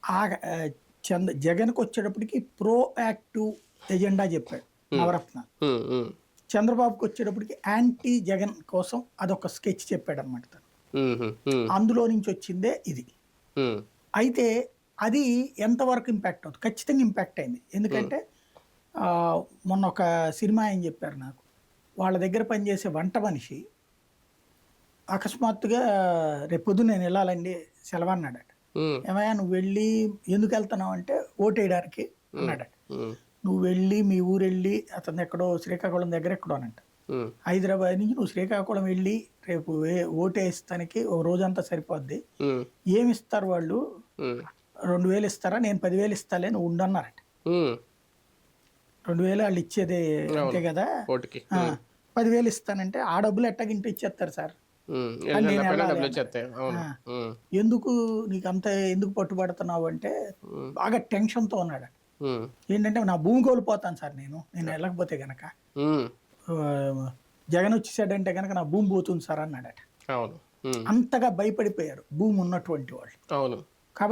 ఆ జగన్కి వచ్చేటప్పటికి ప్రో యాక్టివ్ ఎజెండా చెప్పాడు నవరత్న. ఉమ్, ఉమ్, చంద్రబాబుకి వచ్చేటప్పటికి యాంటీ జగన్ కోసం అదొక స్కెచ్ చెప్పాడు అనమాట తను. ఉమ్, ఉమ్, అందులో నుంచి వచ్చిందే ఇది. ఉమ్, అయితే అది ఎంతవరకు ఇంపాక్ట్ అవుతుంది? ఖచ్చితంగా ఇంపాక్ట్ అయింది. ఎందుకంటే ఆ, మొన్న ఒక సినిమా ఆయన చెప్పారు నాకు. వాళ్ళ దగ్గర పనిచేసే వంట మనిషి అకస్మాత్తుగా రేపు పొద్దున్న నేను వెళ్ళాలండి సెలవు అన్నాడట. ఉమ్, ఏమయ్యా నువ్వు వెళ్ళి ఎందుకు వెళ్తున్నావు అంటే ఓటేయడానికి అన్నాడట. ఉమ్, నువ్వు వెళ్ళి మీ ఊరు వెళ్ళి అతను ఎక్కడో శ్రీకాకుళం దగ్గర ఎక్కడో అనంట. ఉమ్, హైదరాబాద్ నుంచి నువ్వు శ్రీకాకుళం వెళ్ళి రేపు ఓటేస్తానికి ఓ రోజంతా సరిపోద్ది. ఉమ్, ఏమి ఇస్తారు వాళ్ళు? ఉమ్, 2000 ఇస్తారా? నేను 10,000 ఇస్తాలే, నువ్వు ఉండన్నారట. ఉమ్, 2000 వాళ్ళు ఇచ్చేది అంతే కదా. ఓటుకి 10,000 ఇస్తానంటే ఆ డబ్బులు ఎట్టగింటే ఇచ్చేస్తారు సార్ అని నేను వెళ్ళాలి డబ్బులు అన్నాడు. వచ్చేస్తాయి. అవును. ఆ, ఉమ్, ఎందుకు నీకు అంత ఎందుకు పట్టుబడుతున్నావు అంటే బాగా టెన్షన్తో ఉన్నాడు. ఉమ్, ఏంటంటే నా భూమి కోల్పోతాను సార్ నేను వెళ్ళకపోతే గనక. ఉమ్, ఆ, జగన్ వచ్చేసాడంటే గనక నా భూమి పోతుంది సార్ అన్నాడట. అవును. ఉమ్, అంతగా భయపడిపోయారు భూమి ఉన్నటువంటి వాళ్ళు. అవును.